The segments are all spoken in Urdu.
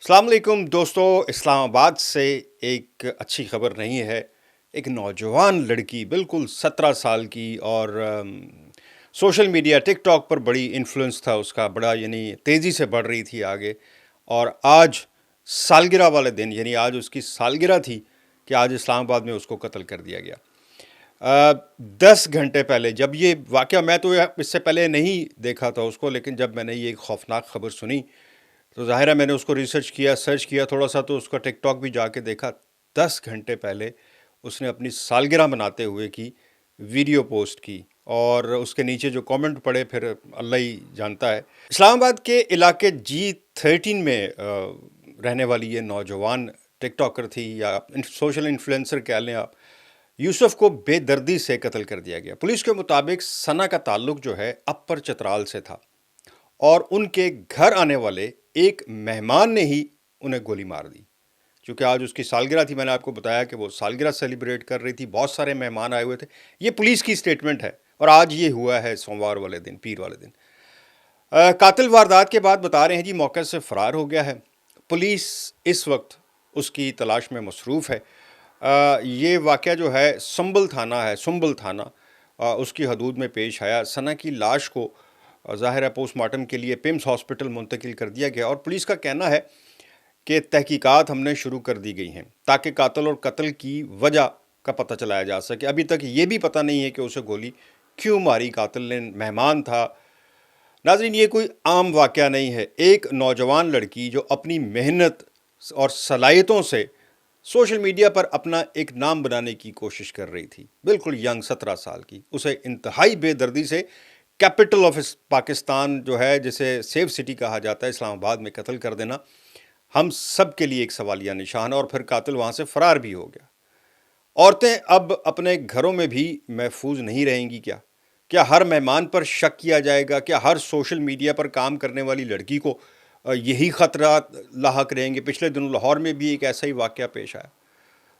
السلام علیکم دوستو، اسلام آباد سے ایک اچھی خبر نہیں ہے۔ ایک نوجوان لڑکی بالکل 17 سال کی اور سوشل میڈیا ٹک ٹاک پر بڑی انفلوئنس تھا اس کا، بڑا یعنی تیزی سے بڑھ رہی تھی آگے، اور آج سالگرہ والے دن یعنی آج اس کی سالگرہ تھی کہ آج اسلام آباد میں اس کو قتل کر دیا گیا۔ 10 گھنٹے پہلے جب یہ واقعہ، میں تو اس سے پہلے نہیں دیکھا تھا اس کو، لیکن جب میں نے یہ ایک خوفناک خبر سنی تو ظاہر ہے میں نے اس کو سرچ کیا تھوڑا سا، تو اس کا ٹک ٹاک بھی جا کے دیکھا۔ 10 گھنٹے پہلے اس نے اپنی سالگرہ مناتے ہوئے کی ویڈیو پوسٹ کی، اور اس کے نیچے جو کامنٹ پڑے پھر اللہ ہی جانتا ہے۔ اسلام آباد کے علاقے G13 میں رہنے والی یہ نوجوان ٹک ٹاکر تھی، یا سوشل انفلوئنسر کہہ لیں آپ، یوسف کو بے دردی سے قتل کر دیا گیا۔ پولیس کے مطابق ثنا کا تعلق جو ہے اپر چترال سے تھا، اور ان کے گھر آنے والے ایک مہمان نے ہی انہیں گولی مار دی۔ چونکہ آج اس کی سالگرہ تھی، میں نے آپ کو بتایا کہ وہ سالگرہ سیلیبریٹ کر رہی تھی، بہت سارے مہمان آئے ہوئے تھے۔ یہ پولیس کی سٹیٹمنٹ ہے، اور آج یہ ہوا ہے سوموار والے دن، پیر والے دن۔ قاتل واردات کے بعد بتا رہے ہیں جی موقع سے فرار ہو گیا ہے۔ پولیس اس وقت اس کی تلاش میں مصروف ہے۔ یہ واقعہ جو ہے سنبل تھانہ اس کی حدود میں پیش آیا۔ ثنا کی لاش کو ظاہر ہے پوسٹ مارٹم کے لیے پیمز ہاسپٹل منتقل کر دیا گیا، اور پولیس کا کہنا ہے کہ تحقیقات ہم نے شروع کر دی گئی ہیں تاکہ قاتل اور قتل کی وجہ کا پتہ چلایا جا سکے۔ ابھی تک یہ بھی پتہ نہیں ہے کہ اسے گولی کیوں ماری، قاتل نے مہمان تھا۔ ناظرین، یہ کوئی عام واقعہ نہیں ہے۔ ایک نوجوان لڑکی جو اپنی محنت اور صلاحیتوں سے سوشل میڈیا پر اپنا ایک نام بنانے کی کوشش کر رہی تھی، بالکل ینگ 17 سال کی، اسے انتہائی بے دردی سے کیپٹل آف پاکستان جو ہے، جسے سیف سٹی کہا جاتا ہے، اسلام آباد میں قتل کر دینا ہم سب کے لیے ایک سوالیہ نشان ہے، اور پھر قاتل وہاں سے فرار بھی ہو گیا۔ عورتیں اب اپنے گھروں میں بھی محفوظ نہیں رہیں گی کیا ہر مہمان پر شک کیا جائے گا؟ کیا ہر سوشل میڈیا پر کام کرنے والی لڑکی کو یہی خطرات لاحق رہیں گے؟ پچھلے دنوں لاہور میں بھی ایک ایسا ہی واقعہ پیش آیا۔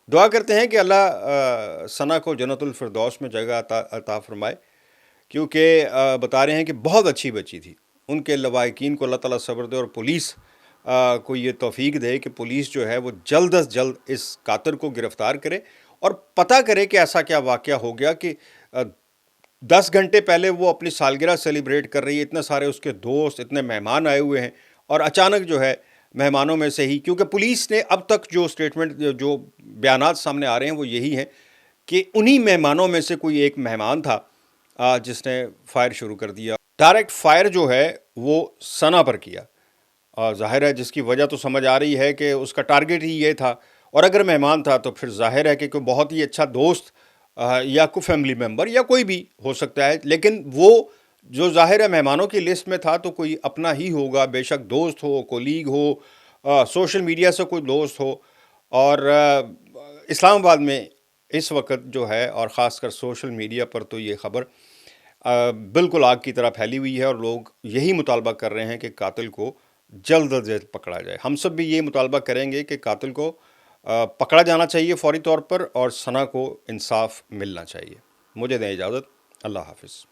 دعا کرتے ہیں کہ اللہ ثنا کو جنت الفردوس میں جگہ عطا فرمائے، کیونکہ بتا رہے ہیں کہ بہت اچھی بچی تھی۔ ان کے لواحقین کو اللہ تعالیٰ صبر دے، اور پولیس کو یہ توفیق دے کہ پولیس جو ہے وہ جلد از جلد اس قاتل کو گرفتار کرے، اور پتہ کرے کہ ایسا کیا واقعہ ہو گیا کہ 10 گھنٹے پہلے وہ اپنی سالگرہ سیلیبریٹ کر رہی ہے، اتنے سارے اس کے دوست، اتنے مہمان آئے ہوئے ہیں، اور اچانک جو ہے مہمانوں میں سے ہی، کیونکہ پولیس نے اب تک جو سٹیٹمنٹ، جو بیانات سامنے آ رہے ہیں وہ یہی ہیں کہ انہی مہمانوں میں سے کوئی ایک مہمان تھا جس نے فائر شروع کر دیا۔ ڈائریکٹ فائر جو ہے وہ ثنا پر کیا، اور ظاہر ہے جس کی وجہ تو سمجھ آ رہی ہے کہ اس کا ٹارگٹ ہی یہ تھا، اور اگر مہمان تھا تو پھر ظاہر ہے کہ کوئی بہت ہی اچھا دوست یا کوئی فیملی ممبر یا کوئی بھی ہو سکتا ہے، لیکن وہ جو ظاہر ہے مہمانوں کی لسٹ میں تھا تو کوئی اپنا ہی ہوگا، بے شک دوست ہو، کولیگ ہو، سوشل میڈیا سے کوئی دوست ہو۔ اور اسلام آباد میں اس وقت جو ہے، اور خاص کر سوشل میڈیا پر تو یہ خبر بالکل آگ کی طرح پھیلی ہوئی ہے، اور لوگ یہی مطالبہ کر رہے ہیں کہ قاتل کو جلد از جلد پکڑا جائے۔ ہم سب بھی یہ مطالبہ کریں گے کہ قاتل کو پکڑا جانا چاہیے فوری طور پر، اور ثنا کو انصاف ملنا چاہیے۔ مجھے دیں اجازت، اللہ حافظ۔